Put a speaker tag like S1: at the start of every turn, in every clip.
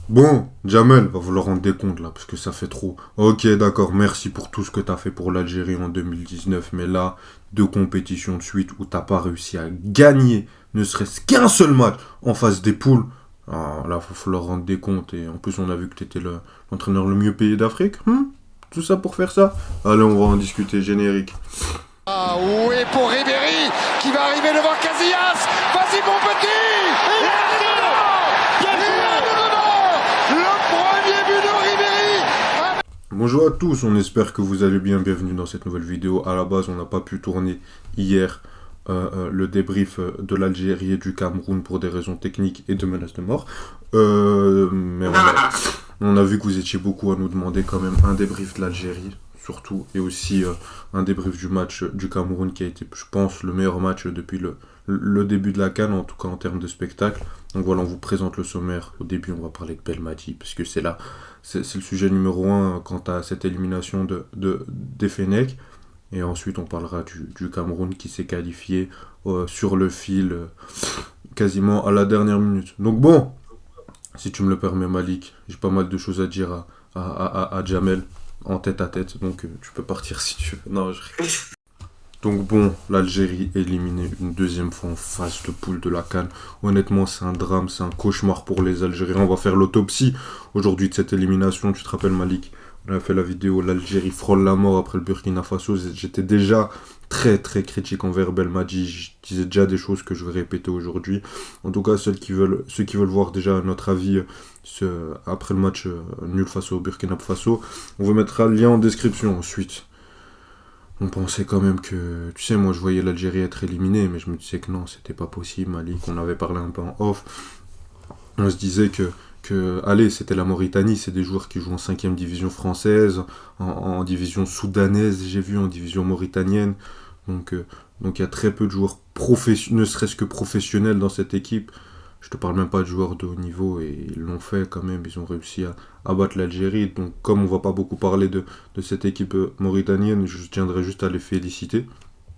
S1: Bon, Jamel, va falloir rendre des comptes là, parce que ça fait trop. Ok, d'accord, merci pour tout ce que t'as fait pour l'Algérie en 2019, mais là, deux compétitions de suite où t'as pas réussi à gagner, ne serait-ce qu'un seul match en phase des poules. Ah, là, va falloir rendre des comptes, et en plus, on a vu que t'étais l'entraîneur le mieux payé d'Afrique. Tout ça pour faire ça. Allez, on va en discuter, générique.
S2: Ah oui, pour Ribéry qui va arriver devant Casillas. Vas-y mon petit. Il est dedans. Il est dedans. Le premier but de Ribéry.
S1: Bonjour à tous, on espère que vous allez bien, bienvenue dans cette nouvelle vidéo. À la base, on n'a pas pu tourner hier le débrief de l'Algérie et du Cameroun pour des raisons techniques et de menaces de mort. Mais on a vu que vous étiez beaucoup à nous demander quand même un débrief de l'Algérie, surtout, et aussi un débrief du match du Cameroun qui a été, je pense, le meilleur match depuis le début de la CAN, en tout cas en termes de spectacle. Donc voilà, on vous présente le sommaire. Au début, on va parler de Belmadi, parce que c'est le sujet numéro un quant à cette élimination des Fennecs. Et ensuite, on parlera du Cameroun qui s'est qualifié sur le fil quasiment à la dernière minute. Donc bon, si tu me le permets, Malik, j'ai pas mal de choses à dire à Jamel en tête à tête. Donc tu peux partir si tu veux. Non, donc bon, l'Algérie éliminée une deuxième fois en phase de poule de la CAN. Honnêtement, c'est un drame, c'est un cauchemar pour les Algériens. On va faire l'autopsie aujourd'hui de cette élimination. Tu te rappelles, Malik? On a fait la vidéo «L'Algérie frôle la mort après le Burkina Faso». J'étais déjà très très critique envers Belmadi. Je disais déjà des choses que je vais répéter aujourd'hui. En tout cas, ceux qui veulent voir déjà notre avis après le match nul face au Burkina Faso, on vous mettra le lien en description ensuite. On pensait quand même que, tu sais, moi je voyais l'Algérie être éliminée, mais je me disais que non, c'était pas possible, Malik. On avait parlé un peu en off. On se disait allez, c'était la Mauritanie, c'est des joueurs qui jouent en 5ème division française, en division soudanaise, j'ai vu, en division mauritanienne. Donc, donc il y a très peu de joueurs ne serait-ce que professionnels dans cette équipe. Je te parle même pas de joueurs de haut niveau et ils l'ont fait quand même. Ils ont réussi à battre l'Algérie. Donc, comme on va pas beaucoup parler de cette équipe mauritanienne, je tiendrai juste à les féliciter.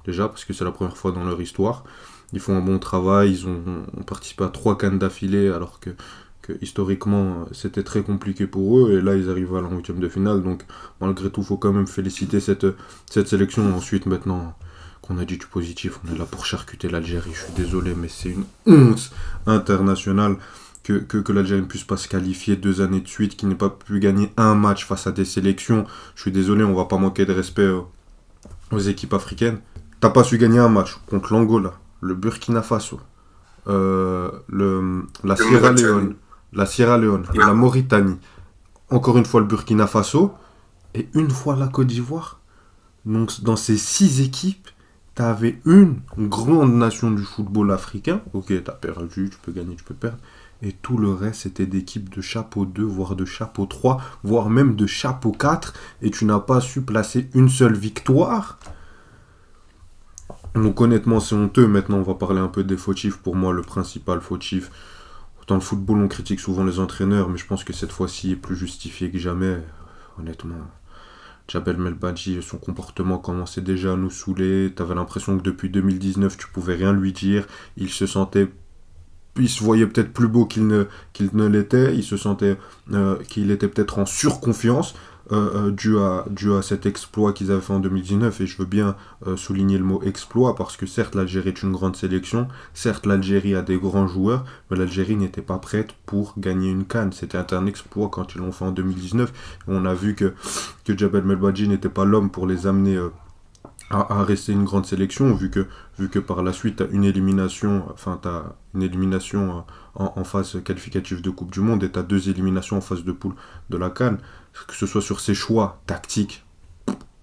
S1: Déjà, parce que c'est la première fois dans leur histoire. Ils font un bon travail. Ils ont participé à 3 cannes d'affilée alors que historiquement c'était très compliqué pour eux. Et là, ils arrivent à la 8ème de finale. Donc, malgré tout, il faut quand même féliciter cette sélection. Ensuite, maintenant qu'on a dit du positif, on est là pour charcuter l'Algérie. Je suis désolé, mais c'est une honte internationale que l'Algérie ne puisse pas se qualifier 2 années de suite, qu'il n'ait pas pu gagner un match face à des sélections. Je suis désolé, on va pas manquer de respect aux équipes africaines. T'as pas su gagner un match contre l'Angola, le Burkina Faso, la Sierra Leone, la Mauritanie, encore une fois le Burkina Faso, et une fois la Côte d'Ivoire. Donc dans ces 6 équipes, t'avais une grande nation du football africain. Ok, t'as perdu, tu peux gagner, tu peux perdre. Et tout le reste, c'était d'équipes de chapeau 2, voire de chapeau 3, voire même de chapeau 4. Et tu n'as pas su placer une seule victoire. Donc honnêtement, c'est honteux. Maintenant, on va parler un peu des fautifs. Pour moi, le principal fautif. Dans le football, on critique souvent les entraîneurs, mais je pense que cette fois-ci est plus justifié que jamais. Honnêtement, Jabel Melbadji, son comportement commençait déjà à nous saouler. T'avais l'impression que depuis 2019, tu pouvais rien lui dire. Il se voyait peut-être plus beau qu'il ne l'était. Il se sentait qu'il était peut-être en surconfiance dû à cet exploit qu'ils avaient fait en 2019. Et je veux bien souligner le mot exploit parce que certes, l'Algérie est une grande sélection. Certes, l'Algérie a des grands joueurs. Mais l'Algérie n'était pas prête pour gagner une CAN. C'était un exploit quand ils l'ont fait en 2019. Et on a vu que Jabel Melbadji n'était pas l'homme pour les amener à rester une grande sélection, vu que par la suite, tu as une élimination, en phase qualificative de Coupe du Monde et tu as 2 éliminations en phase de poule de la CAN. Que ce soit sur ses choix tactiques,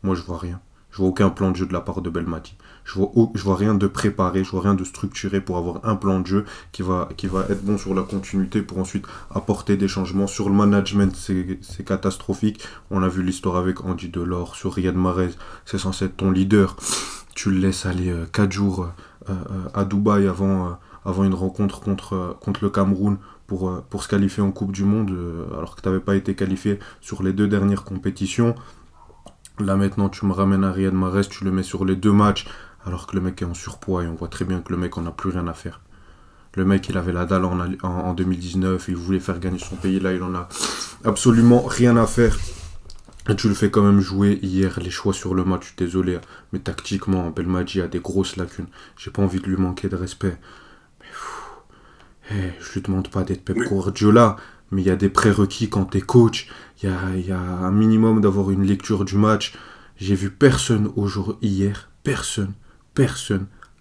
S1: moi je vois rien. Je vois aucun plan de jeu de la part de Belmadi. Je vois rien de préparé, je vois rien de structuré pour avoir un plan de jeu qui va être bon sur la continuité pour ensuite apporter des changements. Sur le management, c'est catastrophique. On a vu l'histoire avec Andy Delors, sur Riyad Mahrez, c'est censé être ton leader. Tu le laisses aller 4 jours à Dubaï avant une rencontre contre le Cameroun pour se qualifier en Coupe du Monde, alors que tu n'avais pas été qualifié sur les 2 dernières compétitions. Là maintenant tu me ramènes à Riyad Mahrez, tu le mets sur les 2 matchs, alors que le mec est en surpoids et on voit très bien que le mec en a plus rien à faire. Le mec, il avait la dalle en 2019, il voulait faire gagner son pays. Là, il en a absolument rien à faire. Et tu le fais quand même jouer hier. Les choix sur le match, je suis désolé. Mais tactiquement, Belmadi a des grosses lacunes. J'ai pas envie de lui manquer de respect. Je lui demande pas d'être Pep Guardiola, mais il y a des prérequis quand t'es coach. Il y a un minimum d'avoir une lecture du match. J'ai vu personne hier, personne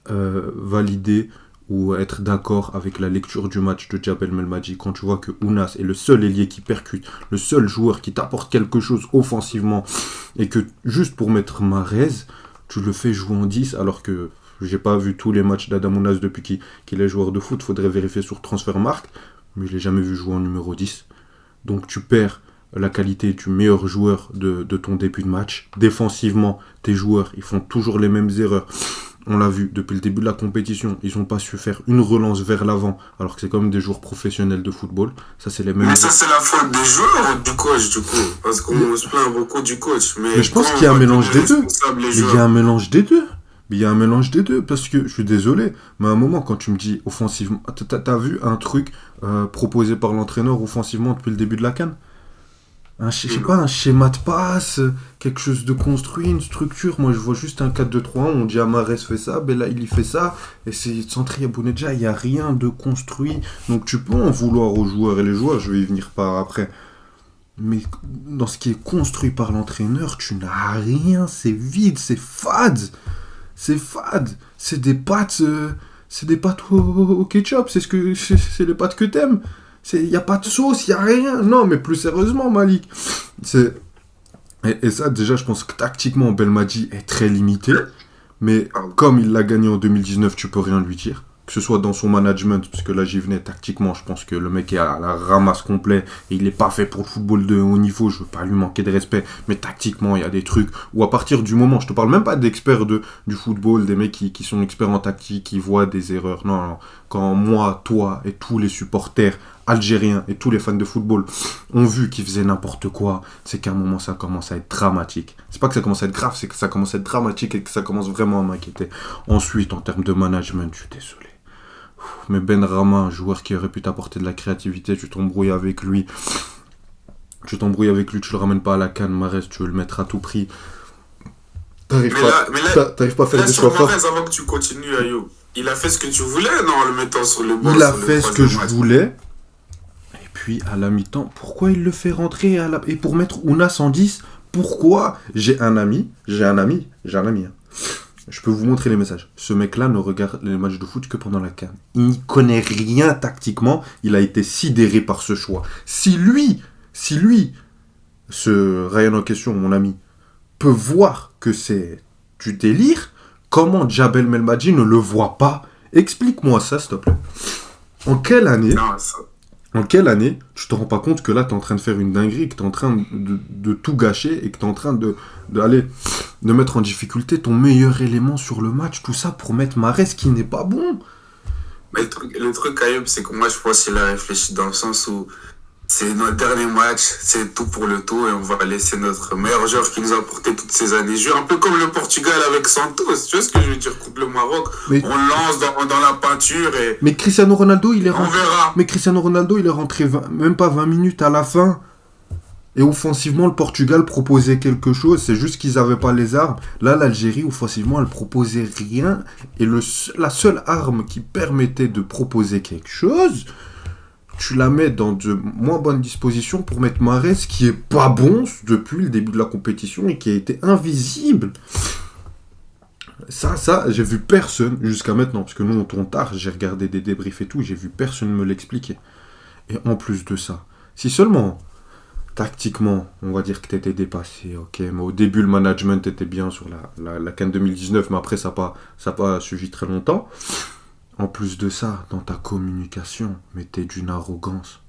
S1: valider ou être d'accord avec la lecture du match de Djabel Belmadi. Quand tu vois que Ounas est le seul ailier qui percute, le seul joueur qui t'apporte quelque chose offensivement, et que juste pour mettre Mahrez, tu le fais jouer en 10, alors que j'ai pas vu tous les matchs d'Adam Ounas depuis qu'il est joueur de foot. Faudrait vérifier sur Transfermarkt, mais je l'ai jamais vu jouer en numéro 10. Donc tu perds la qualité du meilleur joueur de ton début de match. Défensivement, tes joueurs, ils font toujours les mêmes erreurs. On l'a vu, depuis le début de la compétition, ils n'ont pas su faire une relance vers l'avant, alors que c'est quand même des joueurs professionnels de football. Ça, c'est les mêmes.
S3: Mais ça, c'est la faute des joueurs ou du coach, du coup? Parce qu'on se plaint beaucoup du coach.
S1: Mais je pense qu'il y a un mélange des deux. Il y a un mélange des deux. Il y a un mélange des deux, parce que je suis désolé, mais à un moment, quand tu me dis offensivement, t'as vu un truc proposé par l'entraîneur offensivement depuis le début de la CAN? Je sais pas, un schéma de passe, quelque chose de construit, une structure. Moi, je vois juste un 4-2-3-1, on dit Mahrez fait ça, ben là, il y fait ça, et c'est centré à Bounedjah, il n'y a rien de construit. Donc, tu peux en vouloir aux joueurs, et les joueurs, je vais y venir par après. Mais dans ce qui est construit par l'entraîneur, tu n'as rien, c'est vide, c'est fade. C'est fade, c'est des pâtes au ketchup, c'est les pâtes que t'aimes. Il n'y a pas de sauce, il n'y a rien. Non, mais plus sérieusement, Malik. Et ça, déjà, je pense que tactiquement, Belmadi est très limité. Mais comme il l'a gagné en 2019, tu peux rien lui dire. Que ce soit dans son management, parce que là, j'y venais tactiquement, je pense que le mec est à la ramasse complet. Et il n'est pas fait pour le football de haut niveau. Je ne veux pas lui manquer de respect. Mais tactiquement, il y a des trucs où à partir du moment, je te parle même pas d'experts du football, des mecs qui sont experts en tactique, qui voient des erreurs. Non. Quand moi, toi et tous les supporters algériens et tous les fans de football ont vu qu'ils faisaient n'importe quoi, c'est qu'à un moment ça commence à être dramatique. C'est pas que ça commence à être grave, c'est que ça commence à être dramatique et que ça commence vraiment à m'inquiéter. Ensuite, en termes de management, je suis désolé. Mais Benrahma, un joueur qui aurait pu t'apporter de la créativité, tu t'embrouilles avec lui. Tu le ramènes pas à la CAN, Mahrez, tu veux le mettre à tout prix. T'arrives pas à faire des choix forts.
S3: Avant que tu continues, Ayoub, il a fait ce que tu voulais, non, en le mettant sur le banc.
S1: Il a fait ce que je voulais. Et puis, à la mi-temps, pourquoi il le fait rentrer et pour mettre Ounas en 10, pourquoi? J'ai un ami. Hein. Je peux vous montrer les messages. Ce mec-là ne regarde les matchs de foot que pendant la CAN. Il n'y connaît rien tactiquement. Il a été sidéré par ce choix. Si lui, ce Ryan en question, mon ami, peut voir que c'est du délire, comment Djabel Belmadi ne le voit pas? Explique-moi ça, s'il te plaît. En quelle année tu te rends pas compte que là, tu es en train de faire une dinguerie, que tu es en train de tout gâcher et que tu es en train de mettre en difficulté ton meilleur élément sur le match, tout ça pour mettre Mahrez qui n'est pas bon.
S3: Mais le truc, Ayoub, c'est que moi, je pense qu'il a réfléchi dans le sens où c'est notre dernier match, c'est tout pour le tout et on va laisser notre meilleur joueur qui nous a apporté toutes ces années jouer. Un peu comme le Portugal avec Santos, tu vois ce que je veux dire, contre le Maroc. On lance dans la peinture et...
S1: Mais Cristiano Ronaldo, il est
S3: rentré.
S1: Même pas 20 minutes à la fin. Et offensivement, le Portugal proposait quelque chose, c'est juste qu'ils n'avaient pas les armes. Là, l'Algérie, offensivement, elle proposait rien. Et la seule arme qui permettait de proposer quelque chose, tu la mets dans de moins bonnes dispositions pour mettre Mahrez qui est pas bon depuis le début de la compétition et qui a été invisible. Ça, j'ai vu personne jusqu'à maintenant, parce que nous on tourne tard, j'ai regardé des débriefs et tout, j'ai vu personne me l'expliquer. Et en plus de ça, si seulement tactiquement, on va dire que t'étais dépassé, ok, mais au début le management était bien sur la CAN 2019, mais après ça n'a pas suivi très longtemps. En plus de ça, dans ta communication, mais t'es d'une arrogance.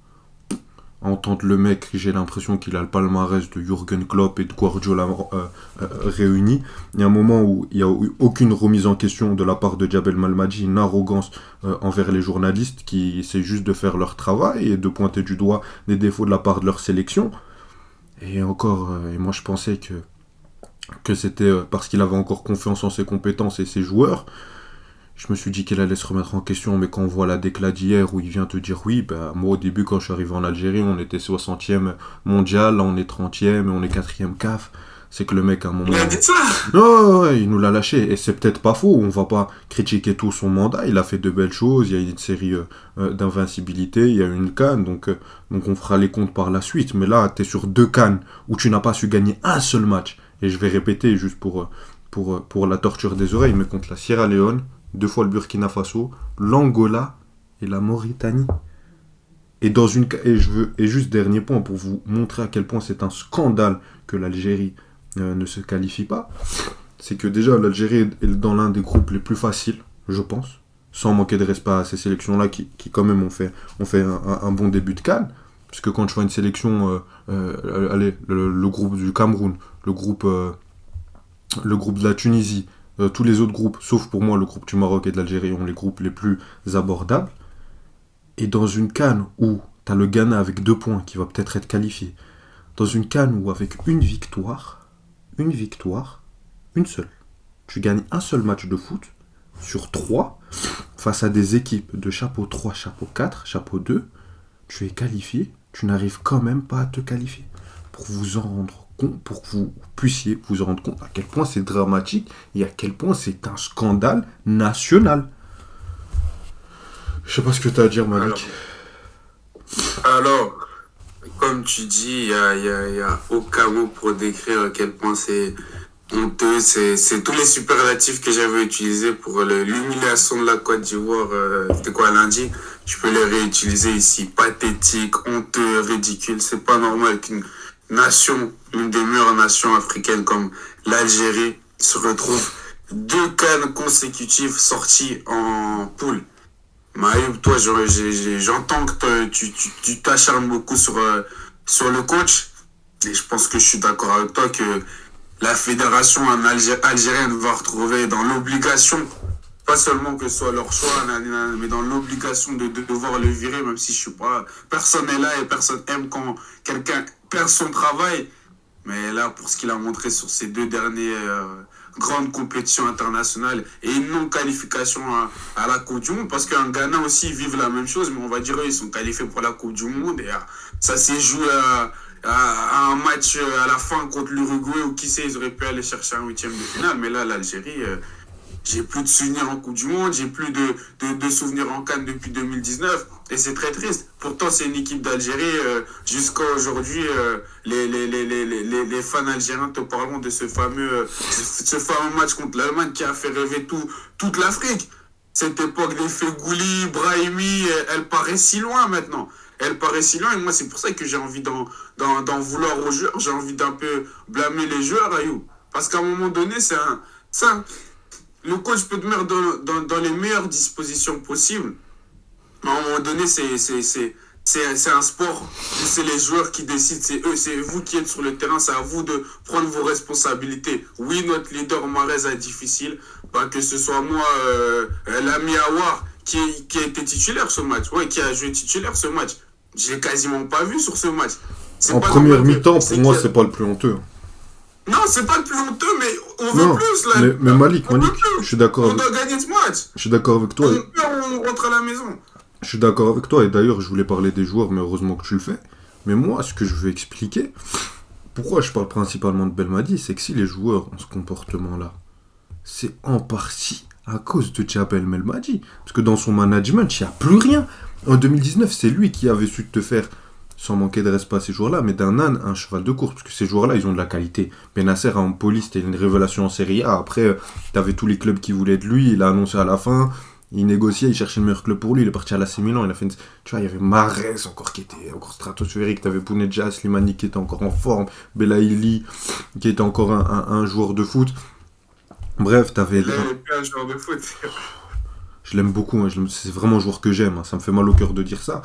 S1: Entendre le mec, j'ai l'impression qu'il a le palmarès de Jürgen Klopp et de Guardiola réunis. Il y a un moment où il n'y a eu aucune remise en question de la part de Djabel Belmadi, une arrogance envers les journalistes qui essaient juste de faire leur travail et de pointer du doigt les défauts de la part de leur sélection. Et encore, et moi je pensais que c'était parce qu'il avait encore confiance en ses compétences et ses joueurs. Je me suis dit qu'il allait se remettre en question, mais quand on voit la déclat d'hier où il vient te dire oui, bah, moi au début quand je suis arrivé en Algérie, on était 60e mondial, là on est 30e et on est 4e CAF. C'est que le mec à un moment...
S3: Il a dit ça.
S1: Non, ouais, il nous l'a lâché. Et c'est peut-être pas faux, on va pas critiquer tout son mandat. Il a fait de belles choses, il y a une série d'invincibilité, il y a eu une CAN, donc on fera les comptes par la suite. Mais là, t'es sur 2 CAN où tu n'as pas su gagner un seul match. Et je vais répéter juste pour la torture des oreilles, mais contre la Sierra Leone, 2 fois le Burkina Faso, l'Angola et la Mauritanie. Et juste dernier point pour vous montrer à quel point c'est un scandale que l'Algérie ne se qualifie pas, c'est que déjà l'Algérie est dans l'un des groupes les plus faciles, je pense, sans manquer de respect à ces sélections-là qui quand même ont fait un bon début de CAN, parce que quand je vois une sélection, le groupe du Cameroun, le groupe de la Tunisie, tous les autres groupes, sauf pour moi le groupe du Maroc et de l'Algérie, ont les groupes les plus abordables, et dans une CAN où tu as le Ghana avec 2 points qui va peut-être être qualifié, dans une CAN où avec une victoire, une seule, tu gagnes un seul match de foot sur 3 face à des équipes de chapeau 3, chapeau 4, chapeau 2, tu es qualifié, tu n'arrives quand même pas à te qualifier. Pour vous en rendre compte, pour que vous puissiez vous en rendre compte à quel point c'est dramatique et à quel point c'est un scandale national. Je sais pas ce que tu as à dire, Malik.
S3: Alors, comme tu dis, il y a aucun mot pour décrire à quel point c'est honteux. C'est tous les superlatifs que j'avais utilisés pour l'humiliation de la Côte d'Ivoire. C'était quoi, lundi? Je peux les réutiliser ici. Pathétique, honteux, ridicule. C'est pas normal qu'une nation, l'une des meilleures nations africaines comme l'Algérie, se retrouve 2 CAN consécutifs sortis en poule. Maïb, toi, j'entends que tu t'acharnes beaucoup sur le coach. Et je pense que je suis d'accord avec toi que la fédération algérienne va retrouver dans l'obligation, pas seulement que ce soit leur choix, mais dans l'obligation de devoir le virer, même si je suis pas... Personne n'est là et personne aime quand quelqu'un perd son travail. Mais là, pour ce qu'il a montré sur ces 2 dernières grandes compétitions internationales et une non-qualification à la Coupe du Monde, parce qu'en Ghana aussi, ils vivent la même chose, mais on va dire ils sont qualifiés pour la Coupe du Monde et ça s'est joué à un match à la fin contre l'Uruguay ou qui sait, ils auraient pu aller chercher un 8e de finale. Mais là, l'Algérie, j'ai plus de souvenirs en Coupe du Monde, j'ai plus de souvenirs en CAN depuis 2019 et c'est très triste. Pourtant, c'est une équipe d'Algérie. Jusqu'à aujourd'hui, les fans algériens te parleront de ce fameux match contre l'Allemagne qui a fait rêver toute l'Afrique. Cette époque des Fegouli, Brahimi, elle paraît si loin maintenant. Elle paraît si loin et moi, c'est pour ça que j'ai envie d'en vouloir aux joueurs. J'ai envie d'un peu blâmer les joueurs, Ayou. Parce qu'à un moment donné, le coach peut te mettre dans les meilleures dispositions possibles. Mais à un moment donné, c'est un sport où c'est les joueurs qui décident. C'est vous qui êtes sur le terrain. C'est à vous de prendre vos responsabilités. Oui, notre leader Mahrez a difficile. Que ce soit moi, l'ami Aouar, qui a été titulaire ce match. Ouais, qui a joué titulaire ce match. Je l'ai quasiment pas vu sur ce match.
S1: En première mi-temps, pour moi, c'est pas le plus honteux.
S3: Non, c'est pas le plus honteux, mais on veut plus là.
S1: Mais Malik, je suis d'accord.
S3: On doit gagner ce match.
S1: Je suis d'accord avec toi.
S3: On rentre à la maison.
S1: Je suis d'accord avec toi, et d'ailleurs, je voulais parler des joueurs, mais heureusement que tu le fais. Mais moi, ce que je veux expliquer, pourquoi je parle principalement de Belmadi, c'est que si les joueurs ont ce comportement-là, c'est en partie à cause de Djabel Belmadi. Parce que dans son management, il n'y a plus rien. En 2019, c'est lui qui avait su te faire, sans manquer de respect à ces joueurs-là, mais d'un âne, un cheval de course. Parce que ces joueurs-là, ils ont de la qualité. Benasser à Empoli, c'était une révélation en Serie A. Après, t'avais tous les clubs qui voulaient de lui. Il a annoncé à la fin. Il négociait, il cherchait le meilleur club pour lui. Il est parti à l'AC Milan. Il a fait tu vois, il y avait Mahrez encore qui était encore stratosphérique. T'avais Bounedjah, Slimani qui était encore en forme. Belaïli qui était encore un joueur de foot. Bref, t'avais...
S3: Il n'est plus un joueur de foot.
S1: Je l'aime beaucoup. Hein. C'est vraiment un joueur que j'aime. Hein. Ça me fait mal au cœur de dire ça.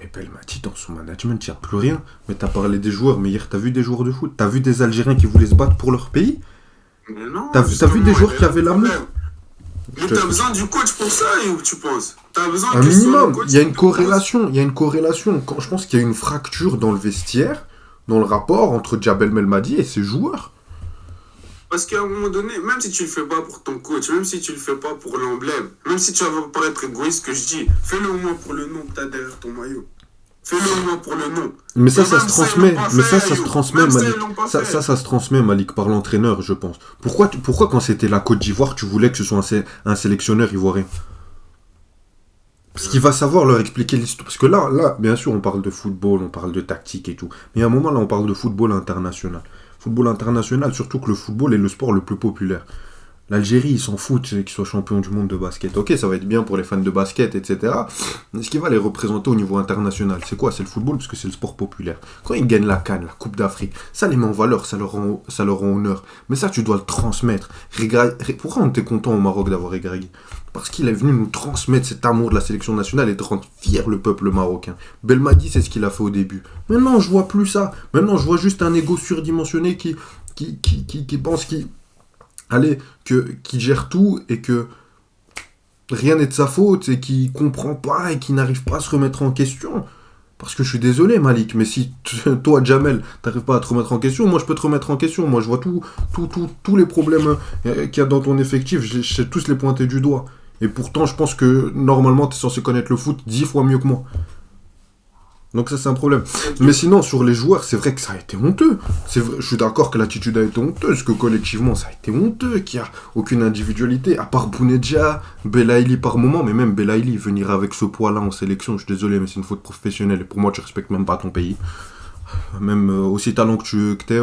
S1: Mais Belmadi, dans son management, il n'y a plus rien. Mais t'as parlé des joueurs. Mais hier, t'as vu des joueurs de foot? T'as vu des Algériens qui voulaient se battre pour leur pays?
S3: Mais non.
S1: T'as vu des joueurs qui avaient l'amour?
S3: Mais t'as besoin du coach pour ça, ou tu penses? T'as besoin
S1: un minimum. Il y a une corrélation. Il y a une corrélation. Je pense qu'il y a une fracture dans le vestiaire, dans le rapport entre Djabel Belmadi et ses joueurs.
S3: Parce qu'à un moment donné, même si tu le fais pas pour ton coach, même si tu le fais pas pour l'emblème, même si tu vas paraître égoïste que je dis, fais-le au moins pour le nom que tu as derrière ton maillot. Fais-le au moins pour le nom.
S1: Mais ça se transmet. Mais ça se transmet, Malik. Ça se transmet, Malik, par l'entraîneur, je pense. Pourquoi quand c'était la Côte d'Ivoire, tu voulais que ce soit un sélectionneur ivoirien? Parce qu'il va savoir leur expliquer l'histoire. Parce que là, bien sûr, on parle de football, on parle de tactique et tout. Mais à un moment, là, on parle de football international. Football international, surtout que le football est le sport le plus populaire. L'Algérie, ils s'en foutent qu'ils soient champions du monde de basket. Ok, ça va être bien pour les fans de basket, etc. Mais ce qui va les représenter au niveau international, c'est quoi? C'est le football, parce que c'est le sport populaire. Quand ils gagnent la CAN, la Coupe d'Afrique, ça les met en valeur, ça leur rend honneur. Mais ça, tu dois le transmettre. Pourquoi on était content au Maroc d'avoir Regragui? Parce qu'il est venu nous transmettre cet amour de la sélection nationale et de rendre fier le peuple marocain. Belmadi, c'est ce qu'il a fait au début. Maintenant, je vois plus ça. Maintenant, je vois juste un ego surdimensionné qui pense qui gère tout et que rien n'est de sa faute et qui comprend pas et qui n'arrive pas à se remettre en question. Parce que je suis désolé, Malik, mais si toi, Jamel, t'arrives pas à te remettre en question, moi je peux te remettre en question. Moi je vois tous les problèmes qu'il y a dans ton effectif, je sais tous les pointer du doigt. Et pourtant, je pense que normalement, t'es censé connaître le foot 10 fois mieux que moi. Donc ça, c'est un problème. Mais sinon, sur les joueurs, c'est vrai que ça a été honteux. Je suis d'accord que l'attitude a été honteuse, que collectivement, ça a été honteux, qu'il n'y a aucune individualité, à part Bounedjah, Belaïli par moment, mais même Belaïli, venir avec ce poids-là en sélection, je suis désolé, mais c'est une faute professionnelle, et pour moi, tu respectes même pas ton pays. Même aussi talent que t'es,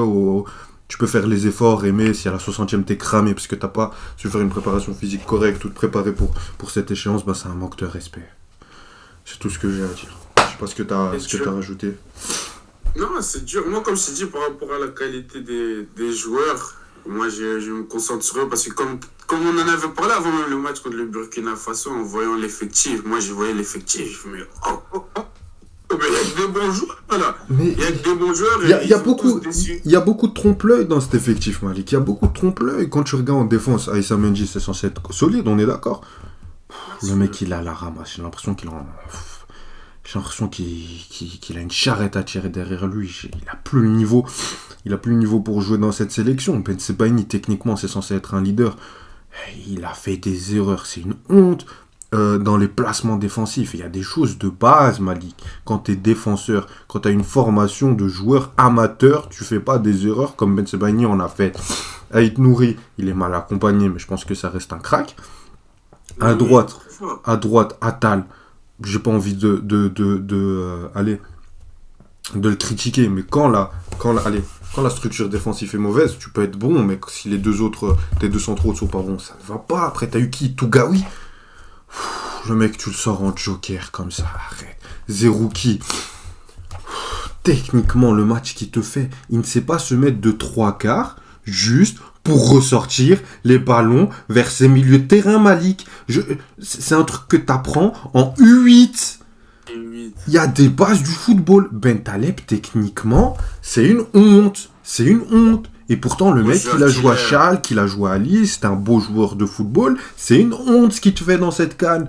S1: tu peux faire les efforts, aimer, si à la 60e t'es cramé, parce que t'as pas su faire une préparation physique correcte, ou te préparer pour cette échéance, bah, c'est un manque de respect. C'est tout ce que j'ai à dire. Parce que t'as rajouté.
S3: Non, c'est dur. Moi, comme je t'ai dit, par rapport à la qualité des joueurs, moi, je me concentre sur eux parce que comme on en avait parlé avant même le match contre le Burkina Faso, en voyant l'effectif, moi, j'ai voyé l'effectif, mais mais il y a que des bons joueurs, voilà. Il y a que des bons joueurs.
S1: Il y a beaucoup de trompe-l'œil dans cet effectif, Malik. Il y a beaucoup de trompe-l'œil. Quand tu regardes en défense, Aïssa Mendy, c'est censé être solide, on est d'accord. Le mec, il a la ramasse. J'ai l'impression qu'il a une charrette à tirer derrière lui. Il a plus le niveau. Il a plus le niveau pour jouer dans cette sélection. Ben Sebaini, techniquement, c'est censé être un leader. Il a fait des erreurs. C'est une honte dans les placements défensifs. Il y a des choses de base, Malik. Quand tu es défenseur, quand tu as une formation de joueur amateur, tu fais pas des erreurs comme Ben Sebaini en a fait. Aït Nouri, il est mal accompagné, mais je pense que ça reste un crack. À droite, Attal. J'ai pas envie de le critiquer, mais quand la structure défensive est mauvaise, tu peux être bon, mais si tes deux centraux ne sont pas bons, ça ne va pas. Après, t'as eu qui? Tougaoui. Le mec, tu le sors en joker comme ça, arrête. Zerouki. Techniquement, le match qu'il te fait, il ne sait pas se mettre de 3/4, juste pour ressortir les ballons vers ses milieux de terrain, Malik. C'est un truc que tu apprends en U8. Il y a des bases du football. Bentaleb, techniquement, c'est une honte. C'est une honte. Et pourtant, le mec, il a joué à Schalke, il a joué à Lille, c'est un beau joueur de football. C'est une honte ce qu'il te fait dans cette CAN.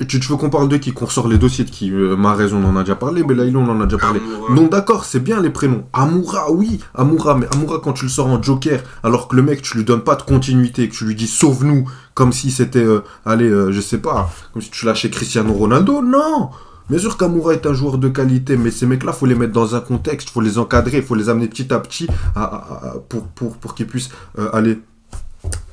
S1: Tu veux qu'on parle de qui? Qu'on ressort les dossiers de qui? Mahrez, on en a déjà parlé, Belaïli, on en a déjà parlé. Amoura. Non, d'accord, c'est bien les prénoms. Amoura, oui, Amoura, mais Amoura, quand tu le sors en joker, alors que le mec, tu lui donnes pas de continuité, que tu lui dis sauve-nous, comme si c'était, je sais pas, comme si tu lâchais Cristiano Ronaldo, non! Bien sûr qu'Amoura est un joueur de qualité, mais ces mecs-là, faut les mettre dans un contexte, faut les encadrer, faut les amener petit à petit pour qu'ils puissent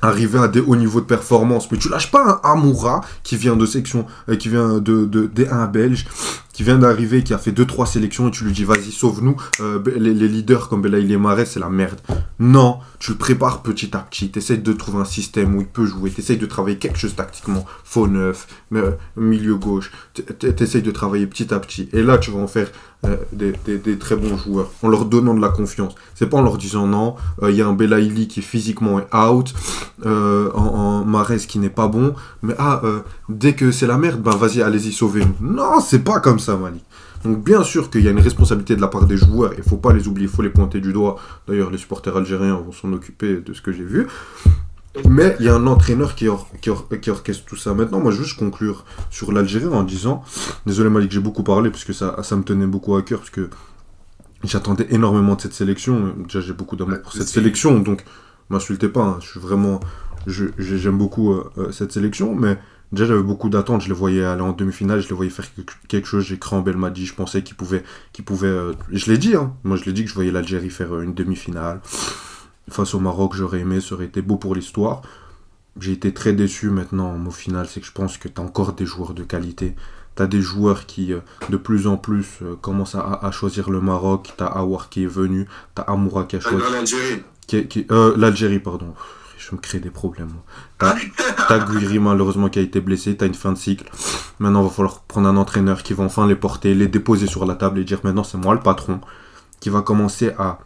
S1: arriver à des hauts niveaux de performance. Mais tu lâches pas un Amoura qui vient de section, qui vient de D1 belge, qui vient d'arriver, qui a fait 2-3 sélections et tu lui dis vas-y sauve-nous. Les leaders comme Belaïli et Mahrez, c'est la merde. Non, tu le prépares petit à petit, t'essayes de trouver un système où il peut jouer, t'essayes de travailler quelque chose tactiquement, faux neuf, milieu gauche, t'essayes de travailler petit à petit. Et là tu vas en faire des très bons joueurs, en leur donnant de la confiance. C'est pas en leur disant non, il y a un Belaïli qui physiquement est out, en Mahrez qui n'est pas bon, mais dès que c'est la merde, ben vas-y, allez-y, sauvez-nous. Non, c'est pas comme ça, Mani. Donc bien sûr qu'il y a une responsabilité de la part des joueurs, il faut pas les oublier, il faut les pointer du doigt. D'ailleurs, les supporters algériens vont s'en occuper de ce que j'ai vu. Mais il y a un entraîneur qui orchestre tout ça. Maintenant, moi, je veux juste conclure sur l'Algérie en disant... Désolé, Malik, j'ai beaucoup parlé, parce que ça me tenait beaucoup à cœur, parce que j'attendais énormément de cette sélection. Déjà, j'ai beaucoup d'amour pour cette sélection, donc m'insultez pas. Hein, je suis vraiment, j'aime beaucoup cette sélection, mais déjà j'avais beaucoup d'attentes. Je les voyais aller en demi-finale, je les voyais faire quelque chose. J'ai cru en Belmadi, je pensais qu'il pouvait. Je l'ai dit, hein. Moi je l'ai dit que je voyais l'Algérie faire une demi-finale face au Maroc. J'aurais aimé, ça aurait été beau pour l'histoire. J'ai été très déçu maintenant au final, c'est que je pense que tu as encore des joueurs de qualité. Tu as des joueurs qui, de plus en plus, commencent à choisir le Maroc. Tu as Aouar qui est venu, tu as Amoura qui a choisi.
S3: L'Algérie.
S1: L'Algérie, pardon. Je me crée des problèmes. T'as Guiri, malheureusement, qui a été blessé. T'as une fin de cycle. Maintenant, il va falloir prendre un entraîneur qui va enfin les porter, les déposer sur la table et dire maintenant, c'est moi le patron. Qui va commencer à,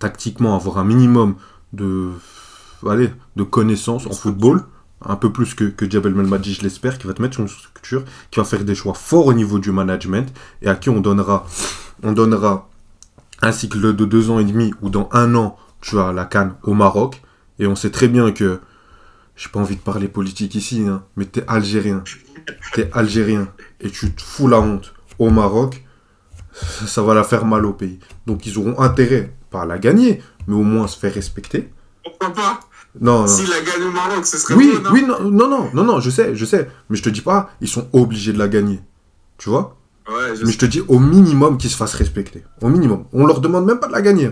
S1: tactiquement, avoir un minimum de connaissances en football. Un peu plus que Djabel Belmadi, je l'espère. Qui va te mettre sur une structure. Qui va faire des choix forts au niveau du management. Et à qui on donnera un cycle de 2 ans et demi. Ou dans 1 an, tu as la CAN au Maroc. Et on sait très bien que, j'ai pas envie de parler politique ici, hein, mais t'es Algérien, et tu te fous la honte au Maroc, ça va la faire mal au pays. Donc ils auront intérêt, pas à la gagner, mais au moins à se faire respecter.
S3: Pourquoi pas?
S1: Non.
S3: S'il la gagne au Maroc, ce serait
S1: oui,
S3: beau,
S1: non, non, je sais, mais je te dis pas, ils sont obligés de la gagner, tu vois?
S3: Ouais,
S1: mais je te dis au minimum qu'ils se fassent respecter. Au minimum. On leur demande même pas de la gagner.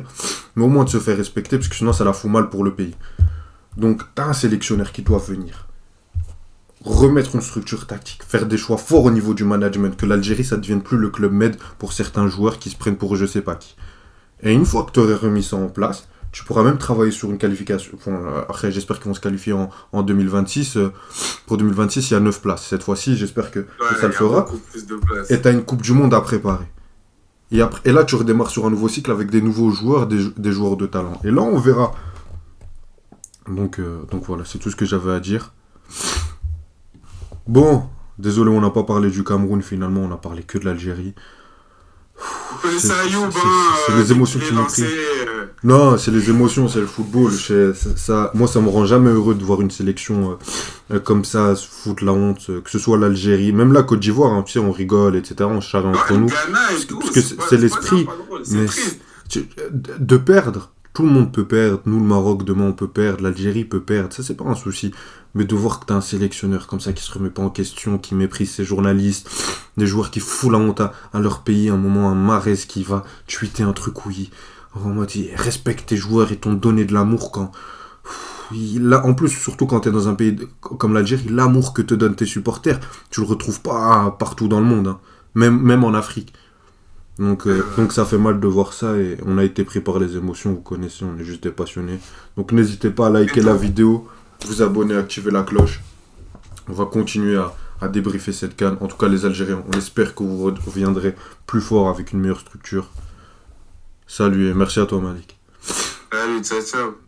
S1: Mais au moins de se faire respecter, parce que sinon ça la fout mal pour le pays. Donc t'as un sélectionneur qui doit venir. Remettre une structure tactique. Faire des choix forts au niveau du management. Que l'Algérie, ça ne devienne plus le club med pour certains joueurs qui se prennent pour je sais pas qui. Et une fois que tu aurais remis ça en place, tu pourras même travailler sur une qualification. Après, j'espère qu'ils vont se qualifier en 2026. Pour 2026, il y a 9 places. Cette fois-ci, j'espère que ça le fera. Et tu as une Coupe du Monde à préparer. Et là, tu redémarres sur un nouveau cycle avec des nouveaux joueurs, des joueurs de talent. Et là, on verra. Donc voilà, c'est tout ce que j'avais à dire. Bon, désolé, on n'a pas parlé du Cameroun finalement, on a parlé que de l'Algérie. C'est les émotions qui m'ont pris. Non, c'est les émotions, c'est le football. Moi, ça me rend jamais heureux de voir une sélection comme ça se foutre la honte, que ce soit l'Algérie, même la Côte d'Ivoire, hein, tu sais, on rigole, etc., on charrie entre nous. Parce que c'est l'esprit. Mais de perdre, tout le monde peut perdre. Nous, le Maroc, demain, on peut perdre. L'Algérie peut perdre. Ça, c'est pas un souci. Mais de voir que t'as un sélectionneur comme ça qui se remet pas en question, qui méprise ses journalistes, des joueurs qui foutent la honte à leur pays, un moment, un Mahrez qui va tweeter un truc où en mode, il respecte tes joueurs et t'ont donné de l'amour quand... en plus, surtout quand t'es dans un pays comme l'Algérie, l'amour que te donnent tes supporters, tu le retrouves pas partout dans le monde. Hein. Même en Afrique. Donc ça fait mal de voir ça et on a été pris par les émotions, vous connaissez, on est juste des passionnés. Donc n'hésitez pas à liker la vidéo, vous abonner, activer la cloche. On va continuer à débriefer cette CAN. En tout cas les Algériens, on espère que vous reviendrez plus fort avec une meilleure structure. Salut et merci à toi Malik.
S3: Salut, ciao.